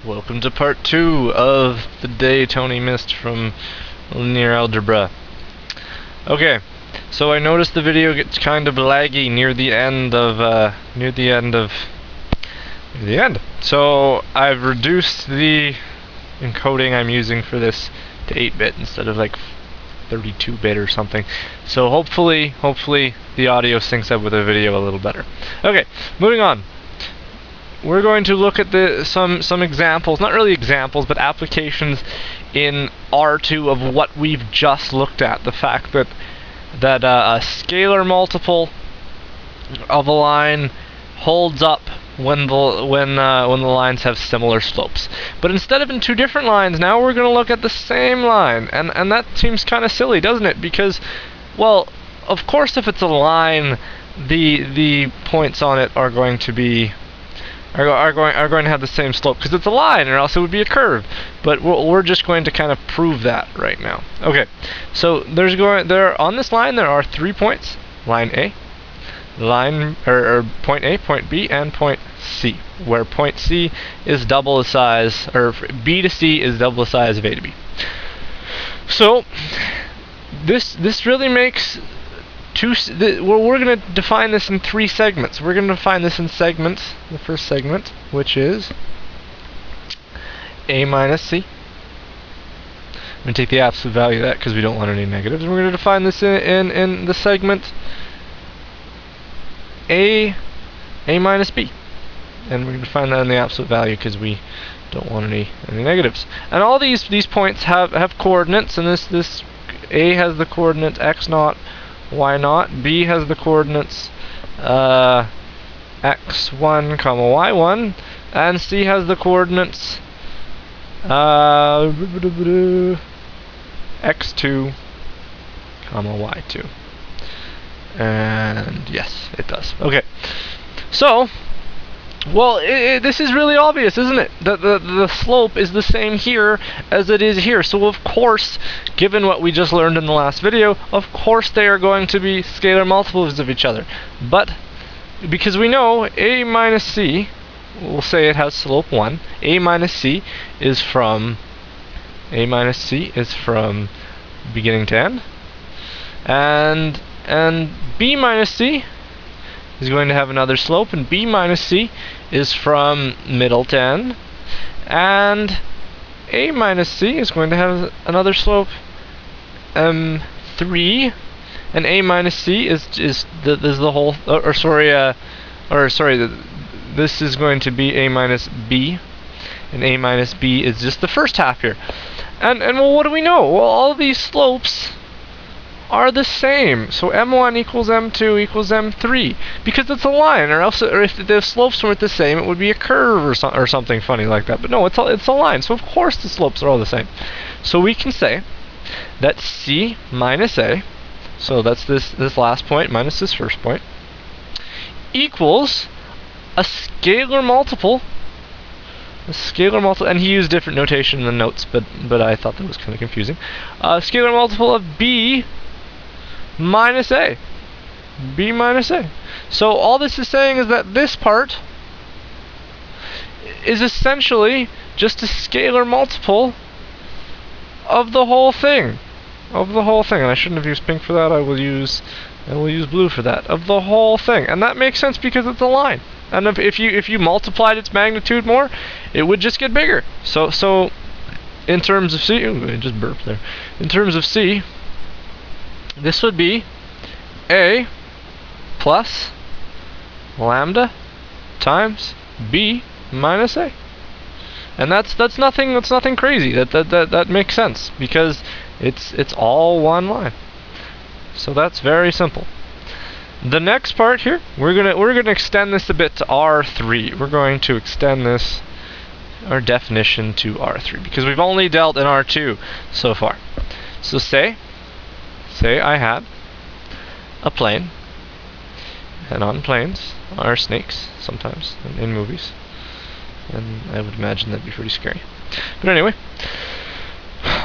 Welcome to part 2 of the day Tony missed from linear algebra. Okay, so I noticed the video gets kind of laggy near the end. So I've reduced the encoding I'm using for this to 8-bit instead of like 32-bit or something. So hopefully the audio syncs up with the video a little better. Okay, moving on. We're going to look at some examples, not really examples, but applications in R2 of what we've just looked at. The fact that a scalar multiple of a line holds up when the lines have similar slopes. But instead of in two different lines, now we're going to look at the same line, and that seems kind of silly, doesn't it? Because, well, of course, if it's a line, the points on it are going to be are going to have the same slope because it's a line, or else it would be a curve. But we're just going to kind of prove that right now. Okay, so on this line there are 3 points: line A, point A, point B, and point C. Where point C is double the size, or B to C is double the size of A to B. So this really makes we're going to define this in 3 segments. We're going to define this in segments. The first segment, which is A minus C. I'm going to take the absolute value of that because we don't want any negatives. And we're going to define this in the segment A minus B. And we're going to define that in the absolute value because we don't want any negatives. And all these points have coordinates, and this A has the coordinates x0, y0, B has the coordinates x1, y1, and C has the coordinates x2, y2. And yes, it does. Okay. So, well, this is really obvious, isn't it? The slope is the same here as it is here. So of course, given what we just learned in the last video, of course they are going to be scalar multiples of each other. But because we know A minus C, we'll say it has slope 1. A minus C is from beginning to end, and B minus C is going to have another slope, and B minus C is from middle to end, and A minus C is going to have another slope 3, and A minus C is the whole, this is going to be A minus B, and A minus B is just the first half here. And well, what do we know? Well, all these slopes are the same. So m1 equals m2 equals m3 because it's a line, or if the slopes weren't the same, it would be a curve or something funny like that. But no, it's a line. So of course the slopes are all the same. So we can say that C minus A, so that's this last point minus this first point, equals a scalar multiple. And he used different notation in the notes, but I thought that was kind of confusing. A scalar multiple of B minus A. B minus A. So all this is saying is that this part is essentially just a scalar multiple of the whole thing. And I shouldn't have used pink for that. I will use blue for that. Of the whole thing. And that makes sense because it's a line. And if you multiplied its magnitude more, it would just get bigger. So in terms of C, I just burped there. In terms of C, this would be A plus lambda times B minus A. And that's nothing crazy. That makes sense because it's all one line. So that's very simple. The next part here, we're gonna extend this a bit to R3. We're going to extend our definition to R3 because we've only dealt in R2 so far. So say I had a plane, and on planes are snakes sometimes in movies, and I would imagine that'd be pretty scary. But anyway,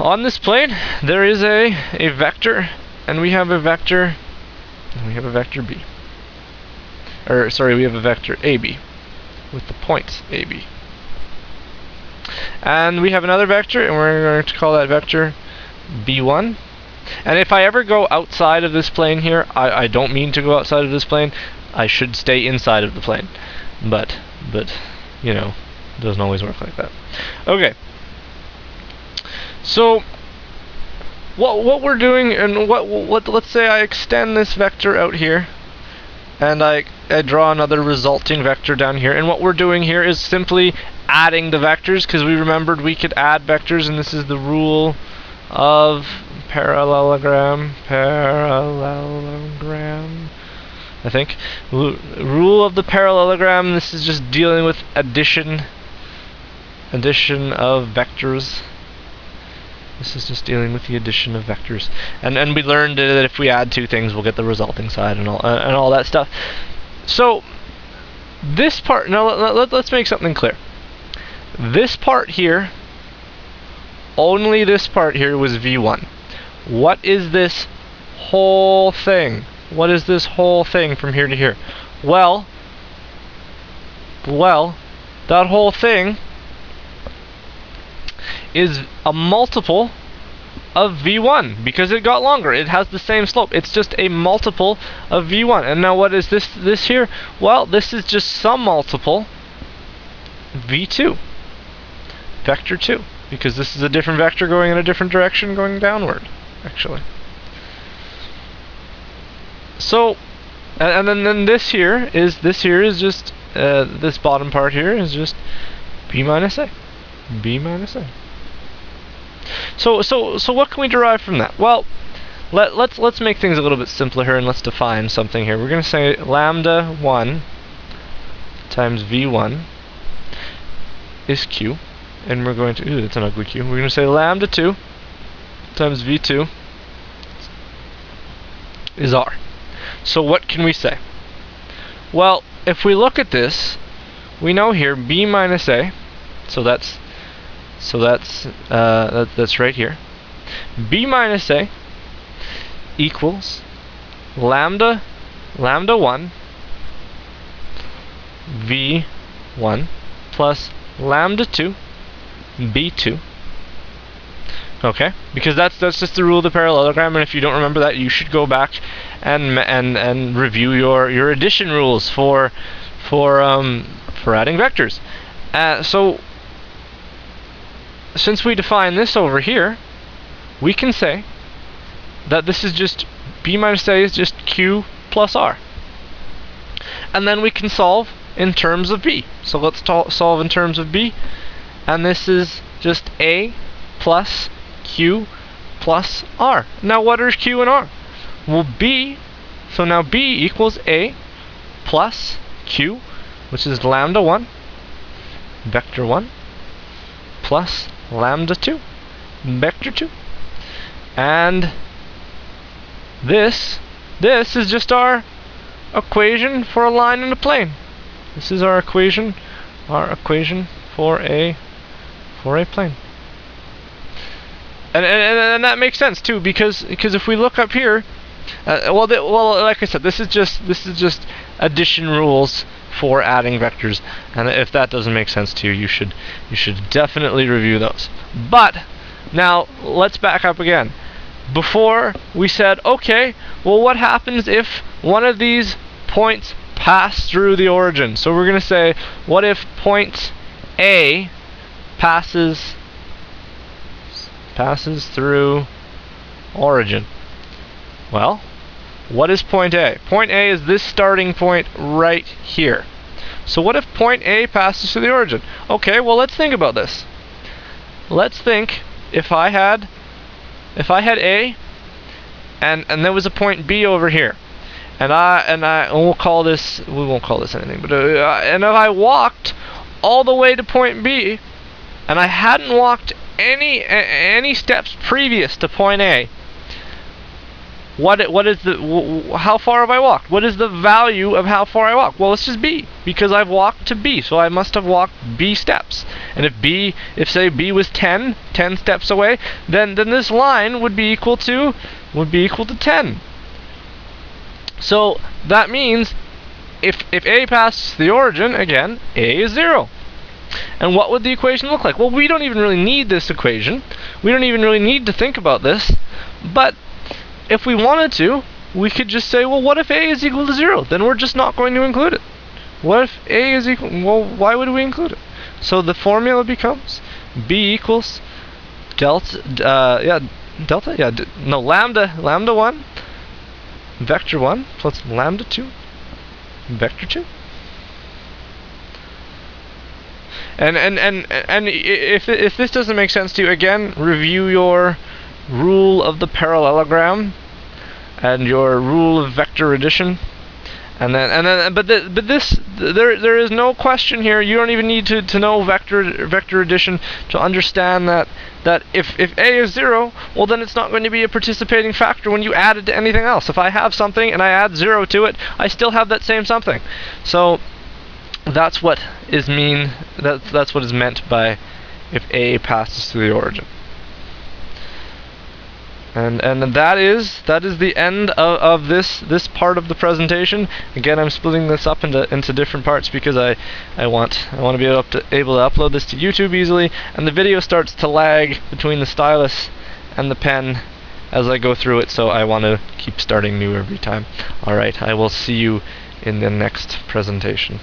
on this plane there is a vector, and we have a vector B. Or sorry, we have a vector AB with the points AB. And we have another vector, and we're going to call that vector b1. And if I ever go outside of this plane here, I don't mean to go outside of this plane. I should stay inside of the plane. But you know, it doesn't always work like that. Okay. So what we're doing, and what let's say I extend this vector out here, and I draw another resulting vector down here, and what we're doing here is simply adding the vectors, because we remembered we could add vectors, and this is the rule of parallelogram, I think. Rule of the parallelogram, this is just dealing with addition of vectors. This is just dealing with the addition of vectors. And we learned that if we add two things, we'll get the resulting side and all that stuff. So, this part, now let's make something clear. This part here, only this part here was v1. What is this whole thing? What is this whole thing from here to here? Well, that whole thing is a multiple of v1 because it got longer. It has the same slope. It's just a multiple of v1. And now what is this here? Well, this is just some multiple v2. Vector 2. Because this is a different vector going in a different direction, going downward, actually. So, and then this here is just this bottom part here is just b minus a. B minus a. So what can we derive from that? Well, let's make things a little bit simpler here, and let's define something here. We're going to say lambda 1 times v1 is q, and we're going to, ooh, that's an ugly q. We're going to say lambda 2 times v2 is r. So what can we say? Well, if we look at this, we know here b minus a, so that's right here. B minus a equals lambda 1 v1 plus lambda 2 b2. Okay, because that's just the rule of the parallelogram, and if you don't remember that, you should go back and review your addition rules for adding vectors. So since we define this over here, we can say that this is just b minus a is just q plus r. And then we can solve in terms of b. So let's solve in terms of b. And this is just a plus q plus r. Now what are q and r? Well, b, so now b equals a plus q, which is lambda 1, vector 1, plus lambda 2, vector 2. And this is just our equation for a line and a plane. This is our equation for a plane. And that makes sense too, because if we look up here, well, like I said, this is just addition rules for adding vectors, and if that doesn't make sense to you, you should definitely review those. But now let's back up again. Before we said, okay, well, what happens if one of these points pass through the origin? So we're going to say, what if point A passes through origin? Well, what is point A? Point A is this starting point right here. So what if point A passes through the origin? Okay, well, let's think about this. Let's think if I had A and there was a point B over here. And we'll call this, we won't call this anything, but and if I walked all the way to point B and I hadn't walked any steps previous to point A, how far have I walked? What is the value of how far I walked? Well, it's just B, because I've walked to B, so I must have walked B steps. And if say B was 10 steps away, then this line would be equal to 10. So that means if A passes the origin, again, A is 0. And what would the equation look like? Well, we don't even really need this equation. We don't even really need to think about this. But if we wanted to, we could just say, well, what if a is equal to 0? Then we're just not going to include it. What if a is equal... Well, why would we include it? So the formula becomes b equals delta... lambda 1, vector 1, plus lambda 2, vector 2. And if this doesn't make sense to you, again, review your rule of the parallelogram and your rule of vector addition. But there is no question here. You don't even need to know vector addition to understand that if a is 0, well, then it's not going to be a participating factor when you add it to anything else. If I have something and I add 0 to it, I still have that same something. So that's what is that's what is meant by if a passes through the origin. And that is the end of this part of the presentation. Again, I'm splitting this up into different parts because I want to be able to upload this to YouTube easily, and the video starts to lag between the stylus and the pen as I go through it, so I want to keep starting new every time. Alright, I will see you in the next presentation.